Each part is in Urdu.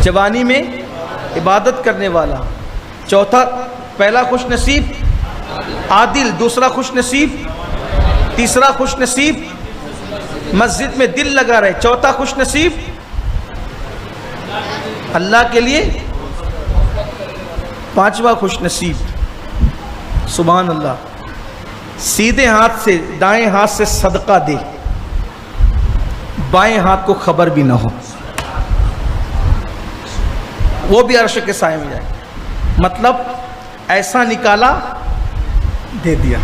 جوانی میں عبادت کرنے والا، چوتھا پہلا خوش نصیب عادل، دوسرا خوش نصیب، تیسرا خوش نصیب مسجد میں دل لگا رہے، چوتھا خوش نصیب اللہ کے لیے، پانچواں خوش نصیب سبحان اللہ سیدھے ہاتھ سے دائیں ہاتھ سے صدقہ دے، بائیں ہاتھ کو خبر بھی نہ ہو، وہ بھی عرش کے سائے میں جائے۔ مطلب ایسا نکالا دے دیا،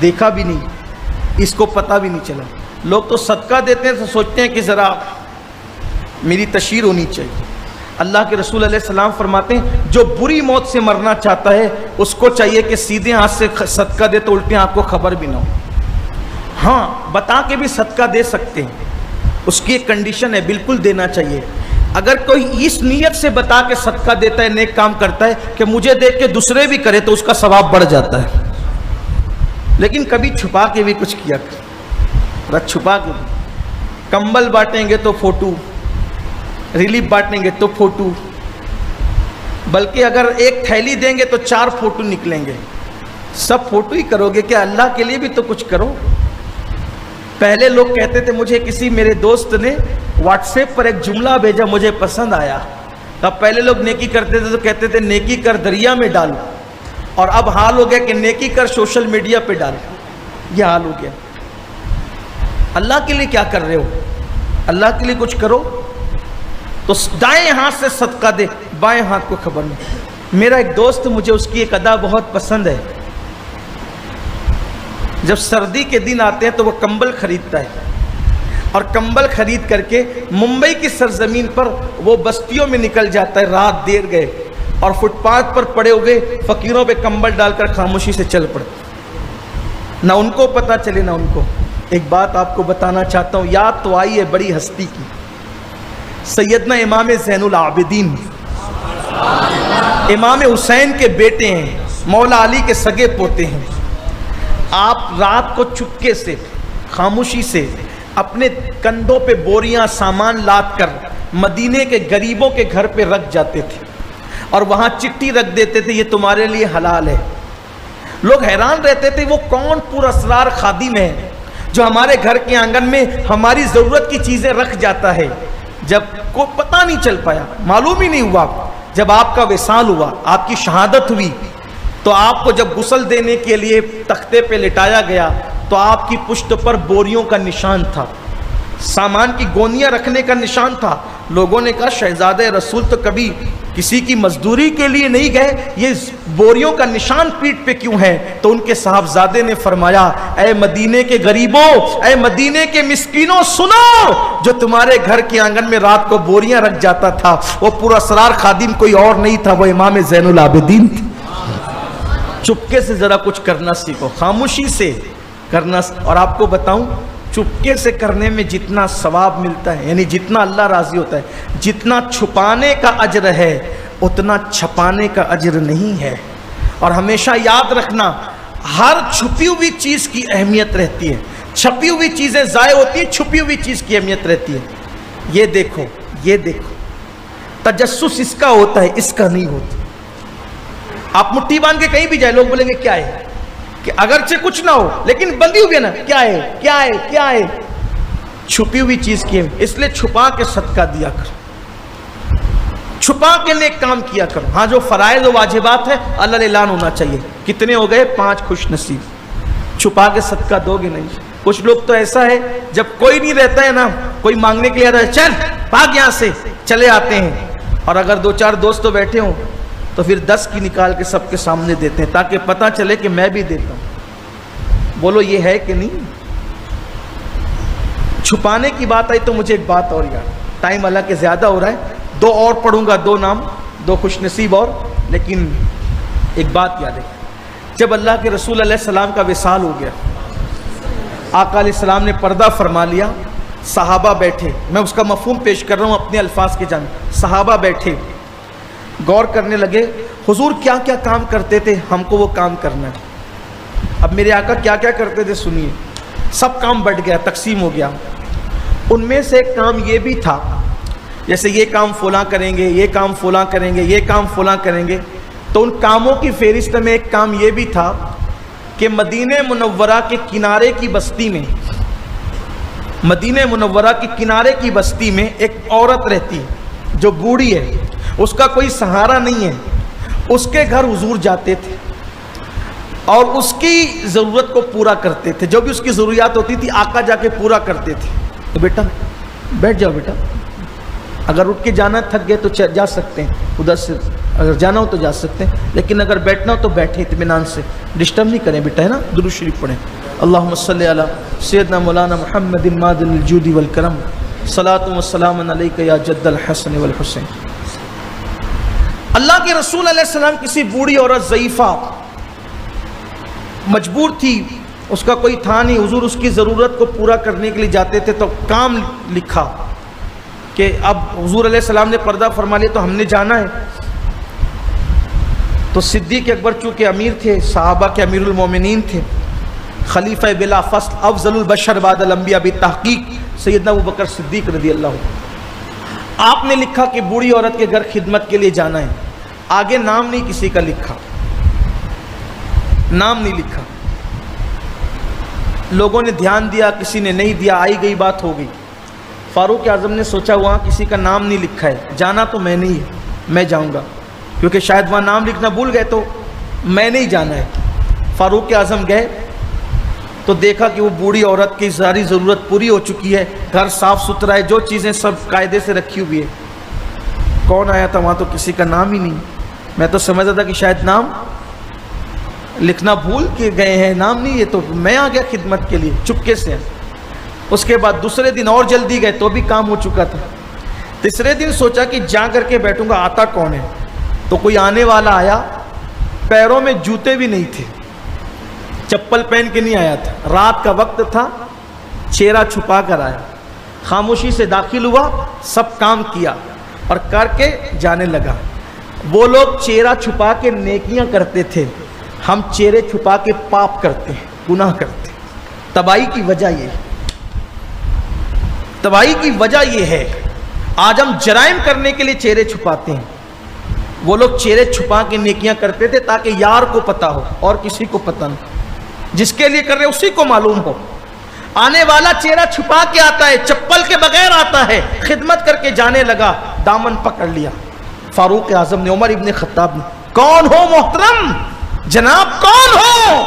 دیکھا بھی نہیں، اس کو پتہ بھی نہیں چلا۔ لوگ تو صدقہ دیتے ہیں تو سوچتے ہیں کہ ذرا میری تشہیر ہونی چاہیے۔ اللہ کے رسول علیہ السلام فرماتے ہیں جو بری موت سے مرنا چاہتا ہے اس کو چاہیے کہ سیدھے ہاتھ سے صدقہ دے تو الٹے ہاتھ کو خبر بھی نہ ہو۔ ہاں بتا کے بھی صدقہ دے سکتے ہیں، اس کی ایک کنڈیشن ہے، بالکل دینا چاہیے۔ اگر کوئی اس نیت سے بتا کے صدقہ دیتا ہے، نیک کام کرتا ہے کہ مجھے دیکھ کے دوسرے بھی کرے تو اس کا ثواب بڑھ جاتا ہے۔ لیکن کبھی چھپا کے بھی کچھ کیا رکھ، چھپا کے بھی کمبل بانٹیں گے تو فوٹو، ریلیف بانٹیں گے تو فوٹو، بلکہ اگر ایک تھیلی دیں گے تو 4 فوٹو نکلیں گے، سب فوٹو ہی کرو گے کیا؟ اللہ کے لیے بھی تو کچھ کرو۔ پہلے لوگ کہتے تھے، مجھے کسی میرے دوست نے واٹس ایپ پر ایک جملہ بھیجا مجھے پسند آیا، تب پہلے لوگ نیکی کرتے تھے تو کہتے تھے نیکی کر دریا میں ڈال، اور اب حال ہو گیا کہ نیکی کر سوشل میڈیا پہ ڈال، یہ حال ہو گیا۔ اللہ کے لیے کیا کر رہے ہو؟ اللہ کے لیے کچھ کرو تو دائیں ہاتھ سے صدقہ دے، بائیں ہاتھ کو خبر نہیں۔ میرا ایک دوست، مجھے اس کی ایک ادا بہت پسند ہے، جب سردی کے دن آتے ہیں تو وہ کمبل خریدتا ہے، اور کمبل خرید کر کے ممبئی کی سرزمین پر وہ بستیوں میں نکل جاتا ہے، رات دیر گئے اور فٹ پاتھ پر پڑے ہوئے فقیروں پہ کمبل ڈال کر خاموشی سے چل پڑے، نہ ان کو پتہ چلے نہ ان کو۔ ایک بات آپ کو بتانا چاہتا ہوں، یاد تو آئی ہے بڑی ہستی کی، سیدنا امام زین العابدین امام حسین کے بیٹے ہیں، مولا علی کے سگے پوتے ہیں۔ آپ رات کو چپکے سے خاموشی سے اپنے کندھوں پہ بوریاں سامان لاد کر مدینے کے غریبوں کے گھر پہ رکھ جاتے تھے، اور وہاں چٹھی رکھ دیتے تھے، یہ تمہارے لیے حلال ہے۔ لوگ حیران رہتے تھے وہ کون پر اسرار خادم ہے جو ہمارے گھر کے آنگن میں ہماری ضرورت کی چیزیں رکھ جاتا ہے۔ جب کو پتہ نہیں چل پایا، معلوم ہی نہیں ہوا، جب آپ کا وصال ہوا، آپ کی شہادت ہوئی، تو آپ کو جب غسل دینے کے لیے تختے پہ لٹایا گیا تو آپ کی پشت پر بوریوں کا نشان تھا، سامان کی گونیاں رکھنے کا نشان تھا۔ لوگوں نے کہا شہزادہ رسول تو کبھی کسی کی مزدوری کے لیے نہیں گئے، یہ بوریوں کا نشان پیٹھ پہ کیوں ہے؟ تو ان کے صاحبزادے نے فرمایا، اے مدینے کے غریبوں، اے مدینے کے مسکینوں، سنو، جو تمہارے گھر کے آنگن میں رات کو بوریاں رکھ جاتا تھا وہ پر اسرار خادم کوئی اور نہیں تھا، وہ امام زین العابدین تھے۔ چپکے سے ذرا کچھ کرنا سیکھو، خاموشی سے کرنا۔ اور آپ کو بتاؤں، چپکے سے کرنے میں جتنا ثواب ملتا ہے، یعنی جتنا اللہ راضی ہوتا ہے، جتنا چھپانے کا اجر ہے اتنا چھپانے کا اجر نہیں ہے۔ اور ہمیشہ یاد رکھنا، ہر چھپی ہوئی چیز کی اہمیت رہتی ہے، چھپی ہوئی چیزیں ضائع ہوتی ہیں، چھپی ہوئی چیز کی اہمیت رہتی ہے۔ یہ دیکھو، یہ دیکھو، تجسس اس کا ہوتا ہے، اس کا نہیں ہوتا۔ آپ مٹھی باندھ کے کہیں بھی جائے، لوگ بولیں گے کیا ہے، کہ اگرچہ کچھ نہ ہو لیکن بندھی ہوئی ہے نا، کیا ہے کیا ہے کیا ہے، چھپی ہوئی چیز کی ہے۔ اس لیے چھپا کے صدقہ دیا کرو، چھپا کے نیک کام کیا کرو۔ ہاں جو فرائض و واجبات ہے اللہ اعلان ہونا چاہیے۔ کتنے ہو گئے؟ 5 خوش نصیب۔ چھپا کے صدقہ دو گے نہیں۔ کچھ لوگ تو ایسا ہے جب کوئی نہیں رہتا ہے نا، کوئی مانگنے کے لیے آتا ہے، چل بھاگ یہاں سے، چلے آتے ہیں، اور اگر 2-4 دوست تو بیٹھے ہوں تو پھر 10 کی نکال کے سب کے سامنے دیتے ہیں تاکہ پتہ چلے کہ میں بھی دیتا ہوں۔ بولو یہ ہے کہ نہیں؟ چھپانے کی بات آئی تو مجھے ایک بات اور یاد، ٹائم اللہ کے زیادہ ہو رہا ہے، 2 اور پڑھوں گا، 2 نام، 2 خوش نصیب اور، لیکن ایک بات یاد ہے، جب اللہ کے رسول علیہ السلام کا وصال ہو گیا، آقا علیہ السلام نے پردہ فرما لیا، صحابہ بیٹھے، میں اس کا مفہوم پیش کر رہا ہوں اپنے الفاظ کے جانب، صحابہ بیٹھے غور کرنے لگے حضور کیا کیا کام کرتے تھے، ہم کو وہ کام کرنا ہے۔ اب میرے آقا کیا کیا کرتے تھے سنیے، سب کام بٹ گیا، تقسیم ہو گیا۔ ان میں سے ایک کام یہ بھی تھا جیسے یہ کام فلاں کریں گے، یہ کام فلاں کریں گے، یہ کام فلاں کریں گے، تو ان کاموں کی فہرست میں ایک کام یہ بھی تھا کہ مدینہ منورہ کے کنارے کی بستی میں، مدینہ منورہ کے کنارے کی بستی میں ایک عورت رہتی ہے جو بوڑھی ہے، اس کا کوئی سہارا نہیں ہے، اس کے گھر حضور جاتے تھے اور اس کی ضرورت کو پورا کرتے تھے، جو بھی اس کی ضروریات ہوتی تھی آقا جا کے پورا کرتے تھے۔ تو بیٹا بیٹھ جاؤ، بیٹا اگر اٹھ کے جانا تھک گئے تو جا سکتے ہیں، ادھر سے اگر جانا ہو تو جا سکتے ہیں، لیکن اگر بیٹھنا ہو تو بیٹھے اطمینان سے، ڈسٹرب نہیں کریں بیٹا، ہے نا؟ درود شریف پڑھیں۔ اللہم صلی علی سیدنا مولانا محمد مادن الجود والکرم، صلاۃ و سلام علیک یا جد الحسن والحسین۔ اللہ کے رسول علیہ السلام کسی بوڑھی عورت ضعیفہ مجبور تھی، اس کا کوئی تھا نہیں، حضور اس کی ضرورت کو پورا کرنے کے لیے جاتے تھے، تو کام لکھا کہ اب حضور علیہ السلام نے پردہ فرما لیا تو ہم نے جانا ہے۔ تو صدیق اکبر چونکہ امیر تھے، صحابہ کے امیر المومنین تھے، خلیفہ بلا فصل افضل البشر بعد الانبیاء بالتحقیق سیدنا ابوبکر صدیق رضی اللہ عنہ، آپ نے لکھا کہ بوڑھی عورت کے گھر خدمت کے لیے جانا ہے، آگے نام نہیں کسی کا لکھا، نام نہیں لکھا، لوگوں نے دھیان دیا، کسی نے نہیں دیا، آئی گئی بات ہو گئی۔ فاروق اعظم نے سوچا وہاں کسی کا نام نہیں لکھا ہے، جانا تو میں نہیں ہے، میں جاؤں گا، کیونکہ شاید وہاں نام لکھنا بھول گئے تو میں نہیں جانا ہے۔ فاروق اعظم گئے تو دیکھا کہ وہ بوڑھی عورت کی ساری ضرورت پوری ہو چکی ہے، گھر صاف ستھرا ہے، جو چیزیں سب قاعدے سے رکھی ہوئی ہے۔ کون آیا تھا وہاں تو کسی کا نام ہی نہیں، میں تو سمجھا تھا کہ شاید نام لکھنا بھول کے گئے ہیں، نام نہیں ہے، تو میں آ گیا خدمت کے لیے چپکے سے۔ اس کے بعد دوسرے دن اور جلدی گئے تو بھی کام ہو چکا تھا۔ تیسرے دن سوچا کہ جا کر کے بیٹھوں گا، آتا کون ہے، تو کوئی آنے والا آیا، پیروں میں جوتے بھی نہیں تھے، چپل پہن کے نہیں آیا تھا، رات کا وقت تھا، چہرہ چھپا کر آیا، خاموشی سے داخل ہوا، سب کام کیا اور کر کے جانے لگا۔ وہ لوگ چہرہ چھپا کے نیکیاں کرتے تھے، ہم چہرے چھپا کے پاپ کرتے ہیں، گناہ کرتے ہیں۔ تباہی کی وجہ یہ ہے، تباہی کی وجہ یہ ہے، آج ہم جرائم کرنے کے لیے چہرے چھپاتے ہیں، وہ لوگ چہرے چھپا کے نیکیاں کرتے تھے تاکہ یار کو پتا ہو اور کسی کو پتا نہیں، جس کے لیے کر رہے اسی کو معلوم ہو۔ آنے والا چہرہ چھپا کے آتا ہے، چپل کے بغیر آتا ہے، خدمت کر کے جانے لگا، دامن پکڑ لیا فاروق اعظم نے، عمر ابن خطاب نے، کون ہو محترم، جناب کون ہو؟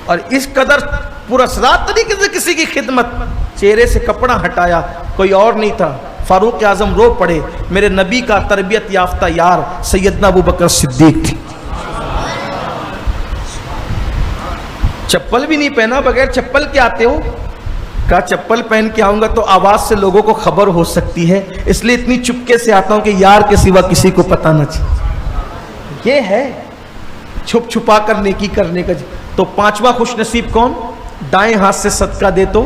اور اس قدر پراسرار طریقے سے کسی کی خدمت، چہرے سے کپڑا ہٹایا، کوئی اور نہیں تھا، فاروق اعظم رو پڑے، میرے نبی کا تربیت یافتہ یار سیدنا ابوبکر صدیق تھے۔ چپل بھی نہیں پہنا، بغیر چپل کے آتے ہو؟ کہا چپل پہن کے آؤں گا تو آواز سے لوگوں کو خبر ہو سکتی ہے، اس لیے اتنی چپکے سے آتا ہوں کہ یار کے سوا کسی کو پتہ نہ چلے۔ یہ ہے چھپ چھپا کر نیکی کرنے کا۔ تو پانچواں خوش نصیب کون؟ دائیں ہاتھ سے صدقہ دے تو